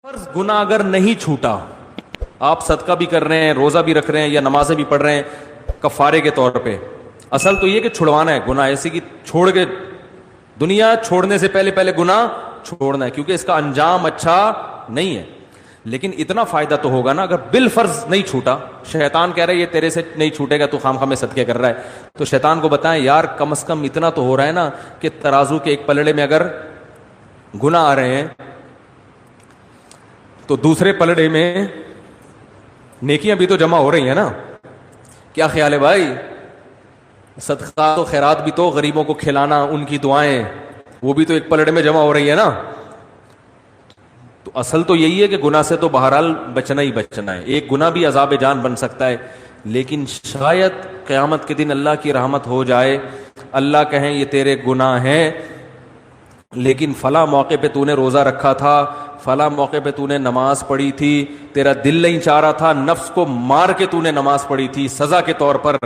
فرض گناہ اگر نہیں چھوٹا، آپ صدقہ بھی کر رہے ہیں، روزہ بھی رکھ رہے ہیں یا نمازیں بھی پڑھ رہے ہیں کفارے کے طور پہ، اصل تو یہ کہ چھڑوانا ہے گناہ، ایسی کہ چھوڑ کے دنیا چھوڑنے سے پہلے پہلے گناہ چھوڑنا ہے، کیونکہ اس کا انجام اچھا نہیں ہے۔ لیکن اتنا فائدہ تو ہوگا نا اگر بالفرض نہیں چھوٹا، شیطان کہہ رہا ہے یہ تیرے سے نہیں چھوٹے گا، تو خام خواہ میں صدقے کر رہا ہے، تو شیطان کو بتائیں یار کم از کم اتنا تو ہو رہا ہے نا کہ ترازو کے ایک پلڑے میں اگر گناہ آ رہے ہیں تو دوسرے پلڑے میں نیکیاں بھی تو جمع ہو رہی ہیں نا۔ کیا خیال ہے بھائی؟ صدقہ تو خیرات بھی تو، غریبوں کو کھلانا، ان کی دعائیں، وہ بھی تو ایک پلڑے میں جمع ہو رہی ہے نا۔ تو اصل تو یہی ہے کہ گناہ سے تو بہرحال بچنا ہی بچنا ہے، ایک گناہ بھی عذاب جان بن سکتا ہے، لیکن شاید قیامت کے دن اللہ کی رحمت ہو جائے، اللہ کہیں یہ تیرے گناہ ہیں لیکن فلاں موقع پہ تو نے روزہ رکھا تھا، فلاں موقع پہ تو نے نماز پڑھی تھی، تیرا دل نہیں چاہ رہا تھا، نفس کو مار کے تو نے نماز پڑھی تھی سزا کے طور پر،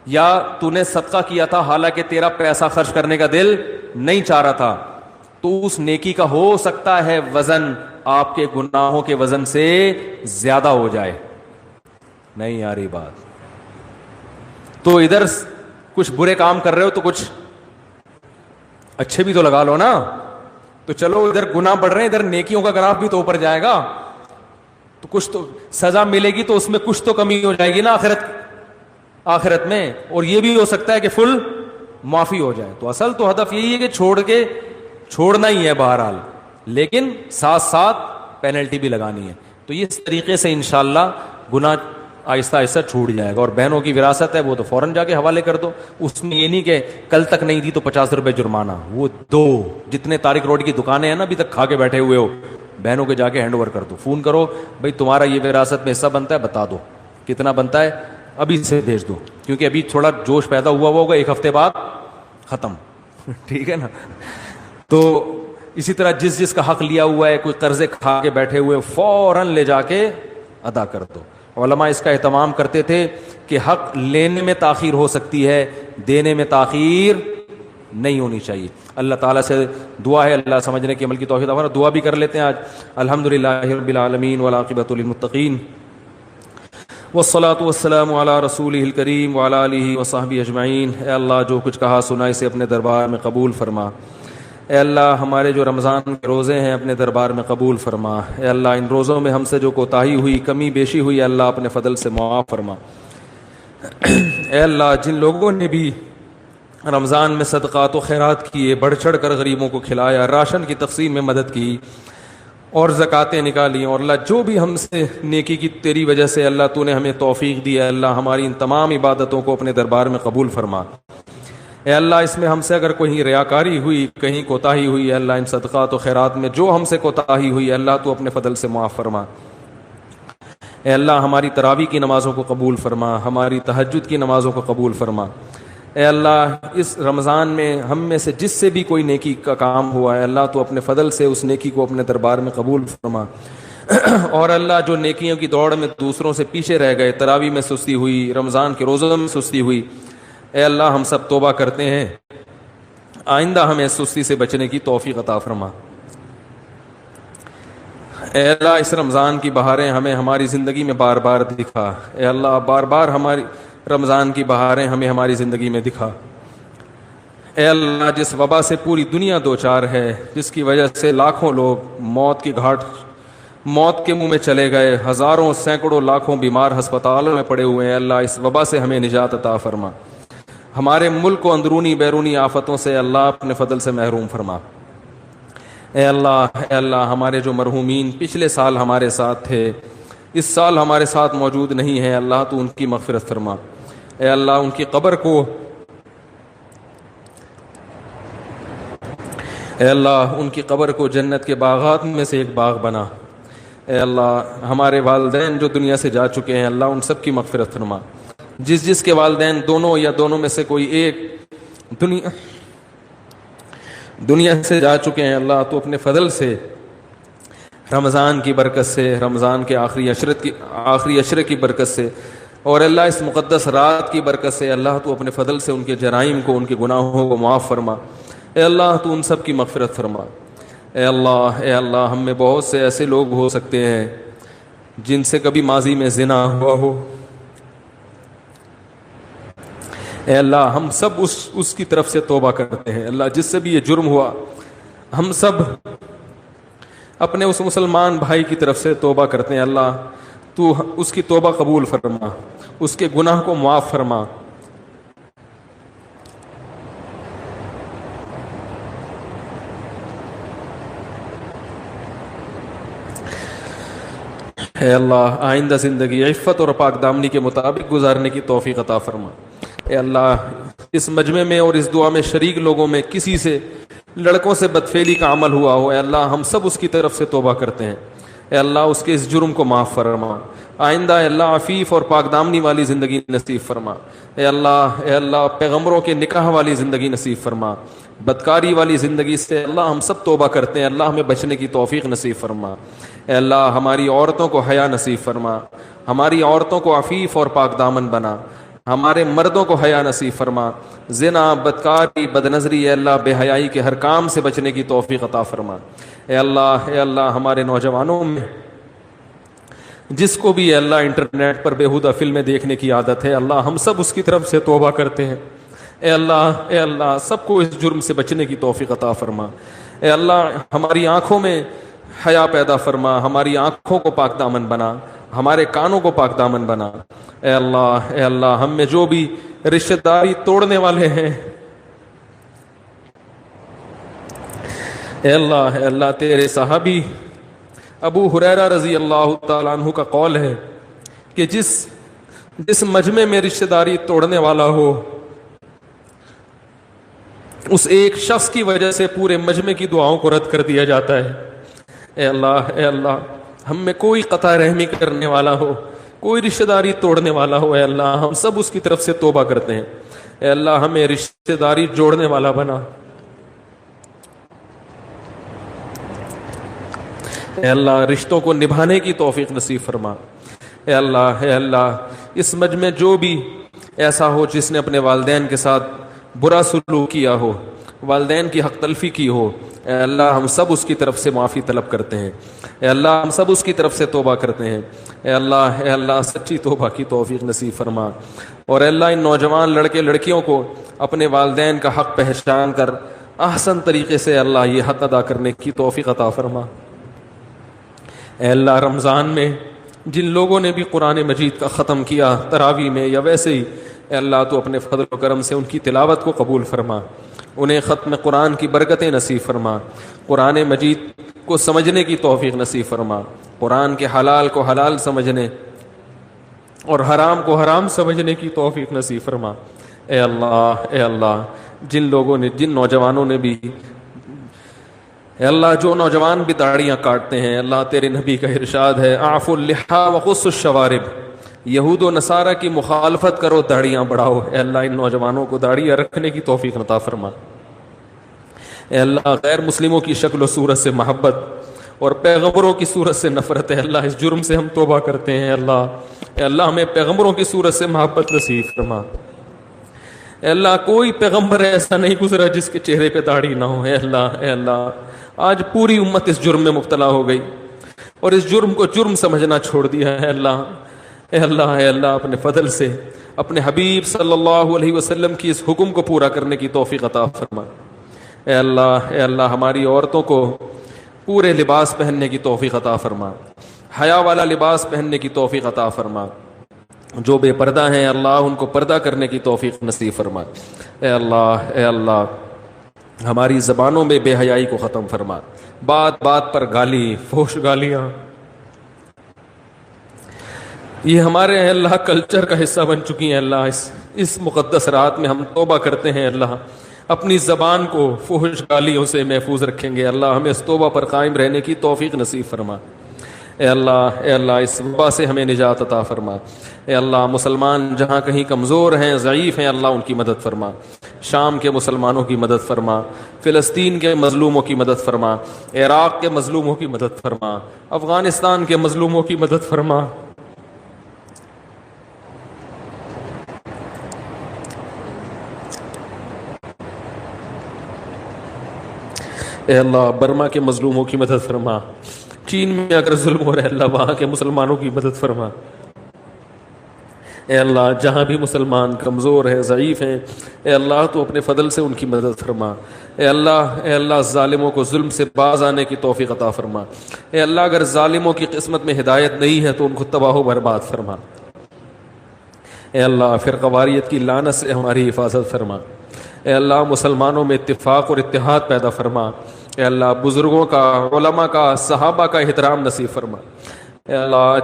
یا تو نے صدقہ کیا تھا حالانکہ تیرا پیسہ خرچ کرنے کا دل نہیں چاہ رہا تھا، تو اس نیکی کا ہو سکتا ہے وزن آپ کے گناہوں کے وزن سے زیادہ ہو جائے۔ نہیں آ رہی بات؟ تو ادھر کچھ برے کام کر رہے ہو تو کچھ اچھے بھی تو لگا لو نا، تو چلو ادھر گناہ بڑھ رہے ہیں، ادھر نیکیوں کا گراف بھی تو اوپر جائے گا، تو کچھ تو سزا ملے گی، تو اس میں کچھ تو کمی ہو جائے گی نا آخرت میں، اور یہ بھی ہو سکتا ہے کہ فل معافی ہو جائے۔ تو اصل تو ہدف یہی ہے کہ چھوڑنا ہی ہے بہرحال، لیکن ساتھ ساتھ پینلٹی بھی لگانی ہے۔ تو اس طریقے سے انشاءاللہ گناہ آہستہ آہستہ چھوٹ جائے گا۔ اور بہنوں کی وراثت ہے وہ تو فوراً جا کے حوالے کر دو، اس میں یہ نہیں کہ کل تک نہیں دی تو 50 روپے جرمانہ، وہ دو جتنے طارق روڈ کی دکانیں ہیں نا ابھی تک کھا کے بیٹھے ہوئے ہو، بہنوں کے جا کے ہینڈ اوور کر دو، فون کرو بھائی تمہارا یہ وراثت میں حصہ بنتا ہے، بتا دو کتنا بنتا ہے، ابھی سے بھیج دو، کیونکہ ابھی تھوڑا جوش پیدا ہوا ہوگا، ایک ہفتے بعد ختم، ٹھیک ہے نا۔ تو اسی طرح جس کا حق لیا ہوا ہے، کوئی قرضے کھا کے بیٹھے ہوئے، فوراً لے جا کے ادا کر دو۔ علماء اس کا اہتمام کرتے تھے کہ حق لینے میں تاخیر ہو سکتی ہے، دینے میں تاخیر نہیں ہونی چاہیے۔ اللہ تعالیٰ سے دعا ہے اللہ سمجھنے کی عمل کی توفیق عطا فرمائے۔ دعا بھی کر لیتے ہیں آج۔ الحمدللہ رب العالمین والعاقبۃ للمتقین والصلاۃ والسلام علی رسولہ الکریم وعلی آلہ وصحبہ اجمعین۔ اے اللہ جو کچھ کہا سنا اسے اپنے دربار میں قبول فرما۔ اے اللہ ہمارے جو رمضان کے روزے ہیں اپنے دربار میں قبول فرما۔ اے اللہ ان روزوں میں ہم سے جو کوتاہی ہوئی، کمی بیشی ہوئی، اللہ اپنے فضل سے معاف فرما۔ اے اللہ جن لوگوں نے بھی رمضان میں صدقات و خیرات کیے، بڑھ چڑھ کر غریبوں کو کھلایا، راشن کی تقسیم میں مدد کی اور زکاتیں نکالی، اور اللہ جو بھی ہم سے نیکی کی تیری وجہ سے اللہ تو نے ہمیں توفیق دی ہے، اللہ ہماری ان تمام عبادتوں کو اپنے دربار میں قبول فرما۔ اے اللہ اس میں ہم سے اگر کوئی ریاکاری ہوئی، کہیں کوتاہی ہوئی، اے اللہ ان صدقات و خیرات میں جو ہم سے کوتاہی ہوئی، اللہ تو اپنے فضل سے معاف فرما۔ اے اللہ ہماری تراویح کی نمازوں کو قبول فرما، ہماری تہجد کی نمازوں کو قبول فرما۔ اے اللہ اس رمضان میں ہم میں سے جس سے بھی کوئی نیکی کا کام ہوا ہے، اللہ تو اپنے فضل سے اس نیکی کو اپنے دربار میں قبول فرما۔ اور اللہ جو نیکیوں کی دوڑ میں دوسروں سے پیچھے رہ گئے، تراویح میں سستی ہوئی، رمضان کے روزوں میں سستی ہوئی، اے اللہ ہم سب توبہ کرتے ہیں، آئندہ ہمیں سستی سے بچنے کی توفیق عطا فرما۔ اے اللہ اس رمضان کی بہاریں ہمیں ہماری زندگی میں بار بار دکھا۔ اے اللہ بار بار ہماری رمضان کی بہاریں ہمیں ہماری زندگی میں دکھا۔ اے اللہ جس وبا سے پوری دنیا دوچار ہے، جس کی وجہ سے لاکھوں لوگ موت کی گھاٹ، موت کے منہ میں چلے گئے، ہزاروں سینکڑوں لاکھوں بیمار ہسپتالوں میں پڑے ہوئے ہیں، اللہ اس وبا سے ہمیں نجات عطا فرما۔ ہمارے ملک کو اندرونی بیرونی آفتوں سے اللہ اپنے فضل سے محروم فرما۔ اے اللہ ہمارے جو مرحومین پچھلے سال ہمارے ساتھ تھے، اس سال ہمارے ساتھ موجود نہیں ہیں، اللہ تو ان کی مغفرت فرما۔ اے اللہ ان کی قبر کو، اے اللہ ان کی قبر کو جنت کے باغات میں سے ایک باغ بنا۔ اے اللہ ہمارے والدین جو دنیا سے جا چکے ہیں، اللہ ان سب کی مغفرت فرما۔ جس کے والدین دونوں یا دونوں میں سے کوئی ایک دنیا سے جا چکے ہیں، اللہ تو اپنے فضل سے رمضان کی برکت سے، رمضان کے آخری عشرے کی برکت سے، اور اللہ اس مقدس رات کی برکت سے، اللہ تو اپنے فضل سے ان کے جرائم کو، ان کے گناہوں کو معاف فرما۔ اے اللہ تو ان سب کی مغفرت فرما۔ اے اللہ ہم میں بہت سے ایسے لوگ ہو سکتے ہیں جن سے کبھی ماضی میں زنا ہوا ہو. اے اللہ ہم سب اس کی طرف سے توبہ کرتے ہیں. اللہ جس سے بھی یہ جرم ہوا ہم سب اپنے اس مسلمان بھائی کی طرف سے توبہ کرتے ہیں. اللہ تو اس کی توبہ قبول فرما, اس کے گناہ کو معاف فرما. اے اللہ آئندہ زندگی عفت اور پاک دامنی کے مطابق گزارنے کی توفیق عطا فرما. اے اللہ اس مجمع میں اور اس دعا میں شریک لوگوں میں کسی سے لڑکوں سے بدفعلی کا عمل ہوا ہو, اے اللہ ہم سب اس کی طرف سے توبہ کرتے ہیں. اے اللہ اس کے اس جرم کو معاف فرما. آئندہ اے اللہ عفیف اور پاک دامنی والی زندگی نصیب فرما. اے اللہ پیغمبروں کے نکاح والی زندگی نصیب فرما. بدکاری والی زندگی سے اللہ ہم سب توبہ کرتے ہیں, اللہ ہمیں بچنے کی توفیق نصیب فرما. اے اللہ ہماری عورتوں کو حیا نصیب فرما, ہماری عورتوں کو عفیف اور پاک دامن بنا, ہمارے مردوں کو حیا نصیب فرما. زنا, بدکاری, بدنظری, اے اللہ بے حیائی کے ہر کام سے بچنے کی توفیق عطا فرما. اے اللہ ہمارے نوجوانوں میں جس کو بھی اے اللہ انٹرنیٹ پر بیہودہ فلمیں دیکھنے کی عادت ہے, اللہ ہم سب اس کی طرف سے توبہ کرتے ہیں. اے اللہ سب کو اس جرم سے بچنے کی توفیق عطا فرما. اے اللہ ہماری آنکھوں میں حیا پیدا فرما, ہماری آنکھوں کو پاک دامن بنا, ہمارے کانوں کو پاک دامن بنا. اے اللہ ہم میں جو بھی رشتہ داری توڑنے والے ہیں, اے اللہ تیرے صحابی ابو ہریرہ رضی اللہ تعالیٰ عنہ کا قول ہے کہ جس مجمع میں رشتہ داری توڑنے والا ہو, اس ایک شخص کی وجہ سے پورے مجمع کی دعاؤں کو رد کر دیا جاتا ہے. اے اللہ ہم میں کوئی قطع رحمی کرنے والا ہو, کوئی رشتہ داری توڑنے والا ہو, اے اللہ ہم سب اس کی طرف سے توبہ کرتے ہیں. اے اللہ ہمیں رشتہ داری جوڑنے والا بنا. اے اللہ رشتوں کو نبھانے کی توفیق نصیب فرما. اے اللہ اس مجمع جو بھی ایسا ہو جس نے اپنے والدین کے ساتھ برا سلوک کیا ہو, والدین کی حق تلفی کی ہو, اے اللہ ہم سب اس کی طرف سے معافی طلب کرتے ہیں. اے اللہ ہم سب اس کی طرف سے توبہ کرتے ہیں. اے اللہ سچی توبہ کی توفیق نصیب فرما. اور اے اللہ ان نوجوان لڑکے لڑکیوں کو اپنے والدین کا حق پہچان کر احسن طریقے سے اللہ یہ حق ادا کرنے کی توفیق عطا فرما. اے اللہ رمضان میں جن لوگوں نے بھی قرآن مجید کا ختم کیا تراویح میں یا ویسے ہی, اے اللہ تو اپنے فضل و کرم سے ان کی تلاوت کو قبول فرما, انہیں ختم قرآن کی برکتیں نصیب فرما, قرآن مجید کو سمجھنے کی توفیق نصیب فرما, قرآن کے حلال کو حلال سمجھنے اور حرام کو حرام سمجھنے کی توفیق نصیب فرما. اے اللہ جن نوجوانوں نے بھی, اے اللہ جو نوجوان بھی داڑیاں کاٹتے ہیں, اللہ تیرے نبی کا ارشاد ہے اعفوا اللحا وقصوا الشوارب, یہود و نصارہ کی مخالفت کرو داڑیاں بڑھاؤ. اے اللہ ان نوجوانوں کو داڑیاں رکھنے کی توفیق عطا فرما. اے اللہ غیر مسلموں کی شکل و صورت سے محبت اور پیغمبروں کی صورت سے نفرت ہے, اللہ اس جرم سے ہم توبہ کرتے ہیں. اے اللہ ہمیں پیغمبروں کی صورت سے محبت نصیب فرما. اے اللہ کوئی پیغمبر ایسا نہیں گزرا جس کے چہرے پہ داڑھی نہ ہو. اے اللہ آج پوری امت اس جرم میں مبتلا ہو گئی اور اس جرم کو جرم سمجھنا چھوڑ دیا ہے. اے اللہ اپنے فضل سے اپنے حبیب صلی اللہ علیہ وسلم کی اس حکم کو پورا کرنے کی توفیق عطا فرما. اے اللہ ہماری عورتوں کو پورے لباس پہننے کی توفیق عطا فرما, حیا والا لباس پہننے کی توفیق عطا فرما. جو بے پردہ ہیں اللہ ان کو پردہ کرنے کی توفیق نصیب فرما. اے اللہ ہماری زبانوں میں بے حیائی کو ختم فرما, بات بات پر گالی, فحش گالیاں, یہ ہمارے اللہ کلچر کا حصہ بن چکی ہیں. اللہ اس مقدس رات میں ہم توبہ کرتے ہیں, اللہ اپنی زبان کو فحش گالیوں سے محفوظ رکھیں گے. اللہ ہمیں اس توبہ پر قائم رہنے کی توفیق نصیب فرما. اے اللہ اس وبا سے ہمیں نجات عطا فرما. اے اللہ مسلمان جہاں کہیں کمزور ہیں, ضعیف ہیں, اللہ ان کی مدد فرما. شام کے مسلمانوں کی مدد فرما, فلسطین کے مظلوموں کی مدد فرما, عراق کے مظلوموں کی مدد فرما, افغانستان کے مظلوموں کی مدد فرما. اے اللہ برما کے مظلوموں کی مدد فرما، چین میں اگر ظلم ہو رہا ہے اللہ وہاں کے مسلمانوں کی مدد فرما۔ اے اللہ جہاں بھی مسلمان کمزور ہیں، ضعیف ہیں، اے اللہ تو اپنے فضل سے ان کی مدد فرما۔ اے اللہ ظالموں کو ظلم سے باز آنے کی توفیق عطا فرما۔ اے اللہ اگر ظالموں کی قسمت میں ہدایت نہیں ہے تو ان کو تباہ و برباد فرما۔ اے اللہ فرقہ واریت کی لعنت سے ہماری حفاظت فرما۔ اے اللہ مسلمانوں میں اتفاق اور اتحاد پیدا فرما۔ اے اللہ بزرگوں کا، علماء کا، صحابہ کا احترام نصیب فرما۔ اے اللہ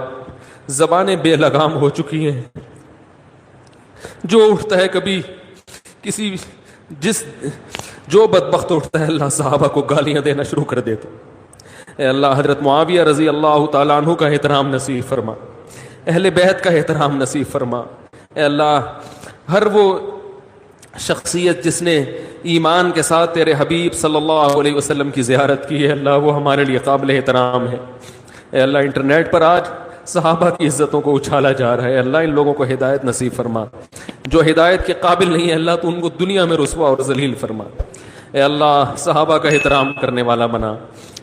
زبانیں بے لگام ہو چکی ہیں، جو اٹھتا ہے کبھی جو بدبخت اٹھتا ہے اللہ صحابہ کو گالیاں دینا شروع کر دیتا۔ اے اللہ حضرت معاویہ رضی اللہ تعالیٰ عنہ کا احترام نصیب فرما، اہل بیت کا احترام نصیب فرما۔ اے اللہ ہر وہ شخصیت جس نے ایمان کے ساتھ تیرے حبیب صلی اللہ علیہ وسلم کی زیارت کی ہے اللہ وہ ہمارے لیے قابل احترام ہے۔ اے اللہ انٹرنیٹ پر آج صحابہ کی عزتوں کو اچھالا جا رہا ہے، اللہ ان لوگوں کو ہدایت نصیب فرما۔ جو ہدایت کے قابل نہیں ہے اللہ تو ان کو دنیا میں رسوا اور ذلیل فرما۔ اے اللہ صحابہ کا احترام کرنے والا بنا،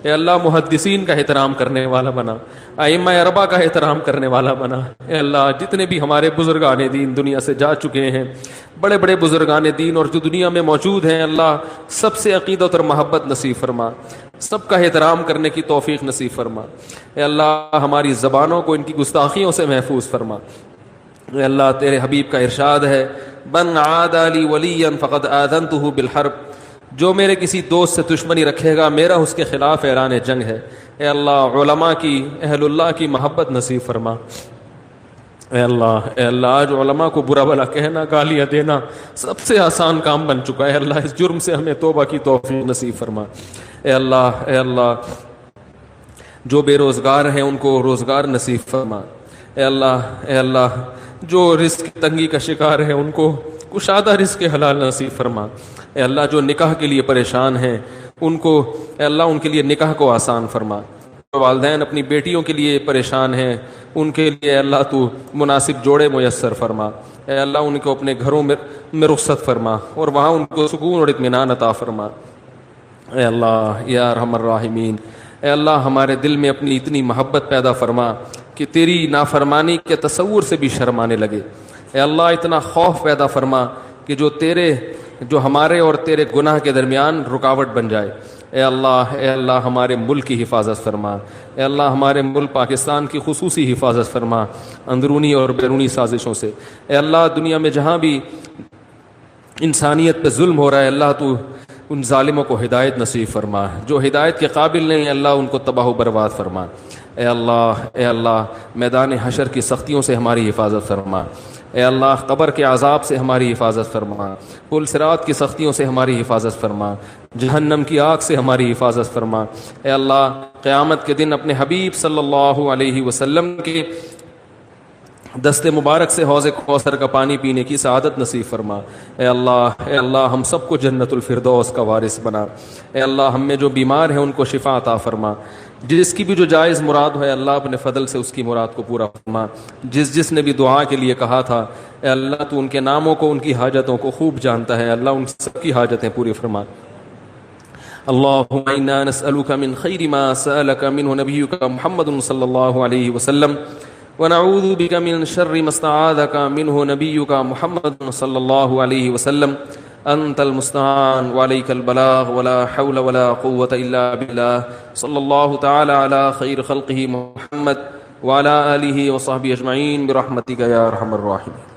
اے اللہ محدثین کا احترام کرنے والا بنا، ائمہ اربعہ کا احترام کرنے والا بنا۔ اے اللہ جتنے بھی ہمارے بزرگان دین دنیا سے جا چکے ہیں، بڑے بڑے بزرگان دین اور جو دنیا میں موجود ہیں اللہ سب سے عقیدت اور محبت نصیب فرما، سب کا احترام کرنے کی توفیق نصیب فرما۔ اے اللہ ہماری زبانوں کو ان کی گستاخیوں سے محفوظ فرما۔ اے اللہ تیرے حبیب کا ارشاد ہے من عادى لي وليا فقد آذنته بالحرب، جو میرے کسی دوست سے دشمنی رکھے گا میرا اس کے خلاف اعلان جنگ ہے۔ اے اللہ علماء کی، اہل اللہ کی محبت نصیب فرما۔ اے اللہ آج علماء کو برا بھلا کہنا، گالیاں دینا سب سے آسان کام بن چکا ہے، اللہ اس جرم سے ہمیں توبہ کی توفیق نصیب فرما۔ اے اللہ جو بے روزگار ہیں ان کو روزگار نصیب فرما۔ اے اللہ جو رزق کی تنگی کا شکار ہیں ان کو کشادہ رزق حلال نصیب فرما۔ اے اللہ جو نکاح کے لیے پریشان ہیں ان کو، اے اللہ ان کے لیے نکاح کو آسان فرما۔ جو والدین اپنی بیٹیوں کے لیے پریشان ہیں ان کے لیے اے اللہ تو مناسب جوڑے میسر فرما۔ اے اللہ ان کو اپنے گھروں میں رخصت فرما اور وہاں ان کو سکون اور اطمینان عطا فرما۔ اے اللہ یا ارحم الراحمین، اے اللہ ہمارے دل میں اپنی اتنی محبت پیدا فرما کہ تیری نافرمانی کے تصور سے بھی شرم آنے لگے۔ اے اللہ اتنا خوف پیدا فرما کہ جو ہمارے اور تیرے گناہ کے درمیان رکاوٹ بن جائے۔ اے اللہ ہمارے ملک کی حفاظت فرما۔ اے اللہ ہمارے ملک پاکستان کی خصوصی حفاظت فرما اندرونی اور بیرونی سازشوں سے۔ اے اللہ دنیا میں جہاں بھی انسانیت پہ ظلم ہو رہا ہے اللہ تو ان ظالموں کو ہدایت نصیب فرما، جو ہدایت کے قابل نہیں اللہ ان کو تباہ و برباد فرما۔ اے اللہ میدان حشر کی سختیوں سے ہماری حفاظت فرما۔ اے اللہ قبر کے عذاب سے ہماری حفاظت فرما، پل صراط کی سختیوں سے ہماری حفاظت فرما، جہنم کی آگ سے ہماری حفاظت فرما۔ اے اللہ قیامت کے دن اپنے حبیب صلی اللہ علیہ وسلم کے دست مبارک سے حوض کوثر کا پانی پینے کی سعادت نصیب فرما۔ اے اللہ ہم سب کو جنت الفردوس کا وارث بنا۔ اے اللہ ہم میں جو بیمار ہیں ان کو شفا عطا فرما، جس کی بھی جو جائز مراد ہے اللہ اپنے فضل سے اس کی مراد کو پورا فرما۔ جس نے بھی دعا کے لیے کہا تھا اے اللہ تو ان کے ناموں کو، ان کی حاجتوں کو خوب جانتا ہے، اللہ ان سب کی حاجتیں پوری فرما۔ اللهم انا نسألك من خير ما سألك منه نبيك محمد صلى الله عليه وسلم ونعوذ بك من شر ما استعاذك منه نبيك محمد صلى الله عليه وسلم أنت المستعان وعليك البلاغ ولا حول ولا قوة إلا بالله صلى الله تعالى على خير خلقه محمد وعلى آله وصحبه أجمعين برحمتك يا أرحم الراحمين۔